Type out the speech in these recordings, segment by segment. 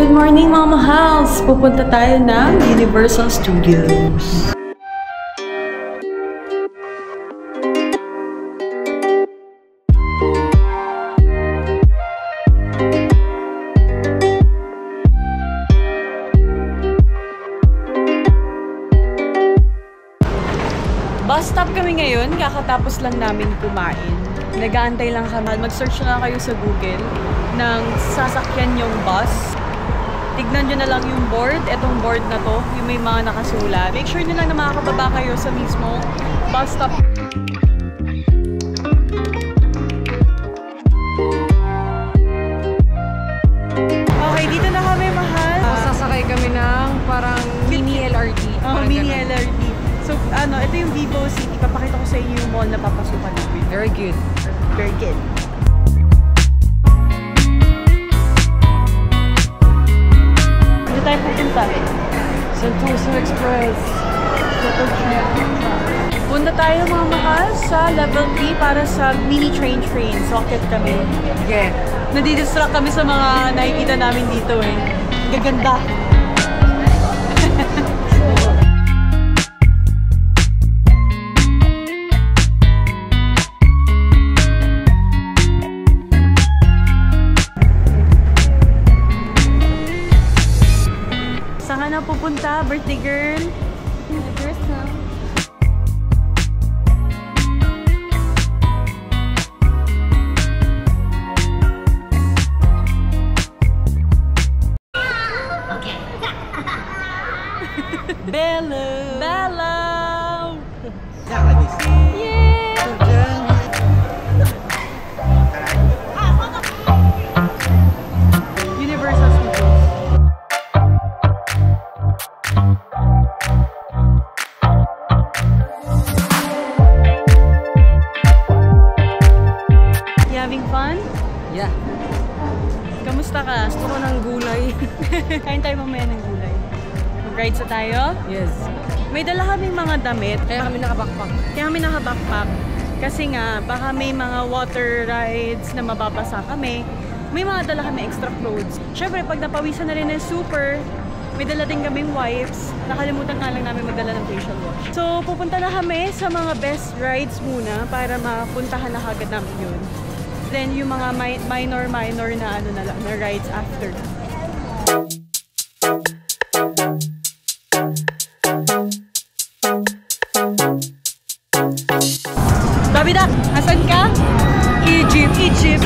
Good morning mga mahals! Pupunta tayo ng Universal Studios. Bus stop kami ngayon, kakatapos lang namin kumain. Nag-aantay lang kami. Mag-search na lang kayo sa Google ng sasakyan yung bus. Tignan nyo na lang yung board. Etong board na to, yung may mga nakasulat. Make sure nyo lang na makakababa kayo sa mismo bus stop. Okay, dito na kami, mahal. Sasakay kami ng parang mini LRT. Mini LRT. So, ito yung Vivo City. Papakita ko sa inyo yung mall na papasukan namin. Very good. Very good. Dito tayo pupunta. Sentosa Express. Punta tayo mga mahal sa level 3 para sa mini train. Socket kami. Okay. Nadidistract kami sa mga nakikita namin dito eh. Gaganda. Saan ka na pupunta, birthday girl? Girls na. Bello! Bello! Yeah! Universal Studios. You having fun? Yeah. Kamusta ka? Gusto ko ng gulay. Kain tayo mamaya ng gulay. Mag-rides na tayo? Yes. May dala kami mga damit. Kaya kami naka-backpack. Kaya kami naka-backpack. Kasi nga, baka may mga water rides na mababasa kami. May mga dala kami extra clothes. Siyempre, pag napawisan na rin ng super, may dala din kaming wipes. Nakalimutan nga lang namin magdala ng facial wash. So, pupunta na kami sa mga best rides muna para mapuntahan na kagad namin yun. Then, yung mga minor na na rides after. Babidak, asan ka? Egypt.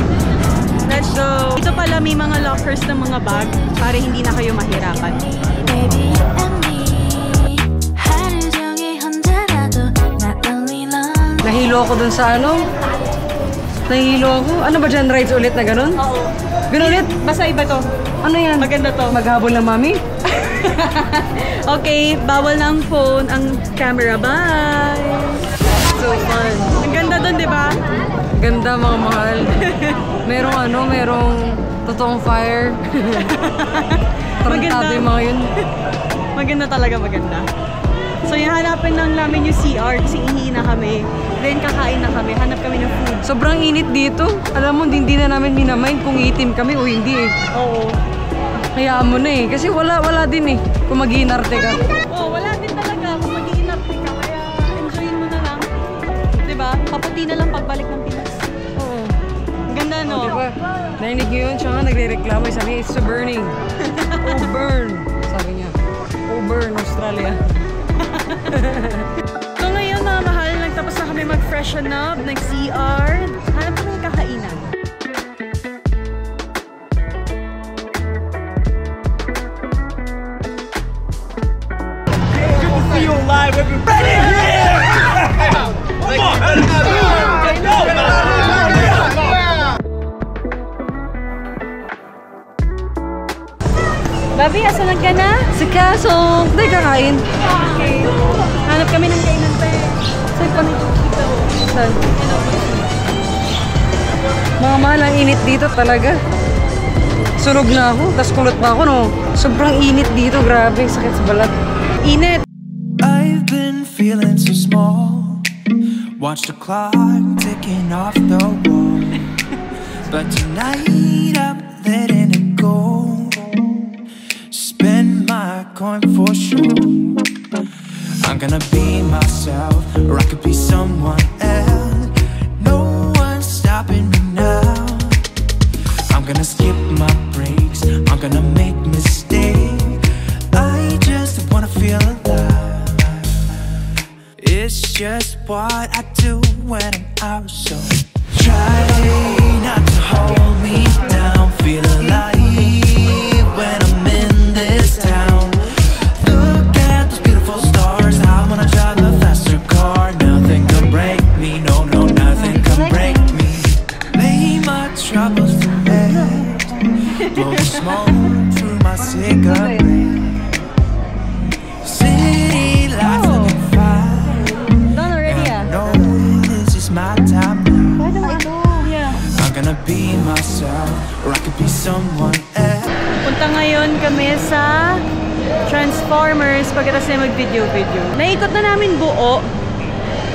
Let's go. Ito pala may mga lockers ng mga bag para hindi na kayo mahirapan. Nahilo ako dun sa ano? Nahilo ako? Ano ba dyan? Rides ulit na ganun? Oo. Ganun ulit? Basta iba to. Ano yan? Maganda to. Maghabol na mami? Okay, bawal ng phone ang camera. Bye! So fun. Ang ganda dun, di ba? Ganda mga mahal. Merong totoong fire. Tarantado yung mga yun. Maganda talaga, maganda. So, yung hanapin lang namin yung CR kasi ihi na kami. Then, kakain na kami. Hanap kami ng food. Sobrang init dito. Alam mo, hindi na namin minamind kung itim kami o hindi eh. Oo. Hayaan mo na eh. Kasi wala din eh. Kung mag-iinarte ka. Oo, wala din talaga. Kung mag-iinarte ka, kaya enjoyin mo na lang. Diba? Paputi na lang pagbalik ng Pinas. Oo. Ang ganda, no? O, diba? Narinig nyo yun, siya nga nagre-reklamo. Sabi niya, it's so burning. Oh, burn. Sabi niya. Oh, burn, Australia. So ngayon mga mahal, nagtapos na kami mag-freshen up, nag-CR. Hanap kami ng kakainan. Good to see you live. We've been ready here. Come on, let's go. Babi, asan ka na? Si Kaso, hindi kakain. Okay. Hanap kami ng kainan pa eh. Saan pa nito? Saan? Mga mahal, ang init dito talaga. Sunog na ako, tas kulot pa ako no. Sobrang init dito, grabe, sakit sa balat. Init! I've been feeling so small. Watch the clock ticking off the wall. But tonight I'm letting it go. coin for sure. I'm gonna be myself, or I could be someone else. No one's stopping me now. I'm gonna skip my breaks, I'm gonna make mistakes. I just wanna feel alive. It's just what I do when I'm out, so try not to hold me down. Feel alive when I'm in this town. Look at those beautiful stars. I wanna drive a faster car. Nothing can break me, no, no, nothing can break me. Lay my troubles to rest. Blow the smoke through my cigarette. City lights looking fine. Done already, No, this is my time now. Yeah. I'm gonna be myself, or I could be someone else. Punta ngayon kami sa Transformers pagkatapos na mag-video-video. Naikot na namin buo.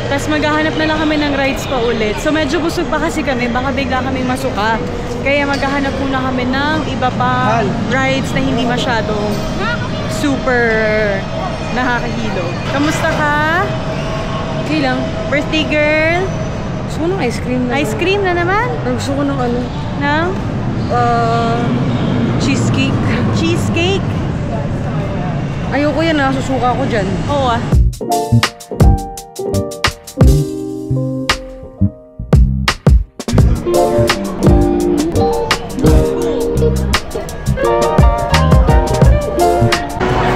Tapos maghahanap na lang kami ng rides pa ulit. So medyo busog pa kasi kami, baka bigla kaming masuka. Kaya maghahanap muna kami ng iba pa rides na hindi masyadong super nakakahilo. Kamusta ka? Okay lang. Birthday girl? Gusto ko ng ice cream na. Ice cream na naman? Gusto ko ng ano? Ng? Cheesecake. Cheesecake? Ayoko yan ah. Susuka ako dyan. Oo ah.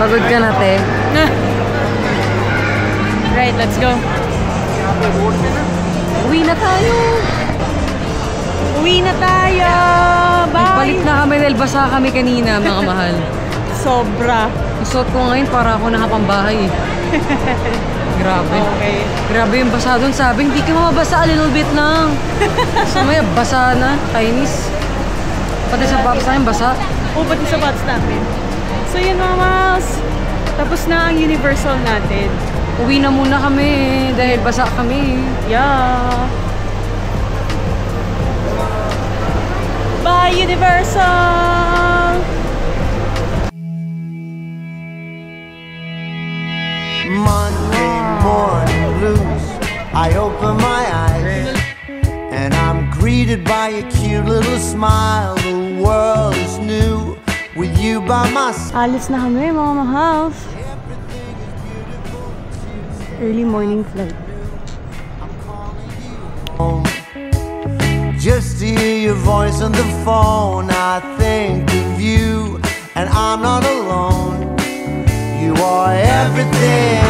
Pagod ka na, te. Right, let's go. Uwi na tayo. Uwi na tayo! Bye! Palit na kami dahil basa kami kanina, mga mahal. Sobra. Suot ko ngayon para ako nakapambahay. Grabe. Okay. Grabe yung basa doon. Sabi, hindi ka mabasa, a little bit lang. So maya, basa na. Kainis. Pati sa paps namin, basa. O, pati sa bots namin. So yun mga Mals. Tapos na ang Universal natin. Uwi na muna kami dahil basa kami. Yeah. Bye, Universal! Monday morning blues. I open my eyes and I'm greeted by a cute little smile. The world is new with you by my side. Alis na kami mga mahals. Early morning flight. Just to hear your voice on the phone, I think of you, and I'm not alone. You are everything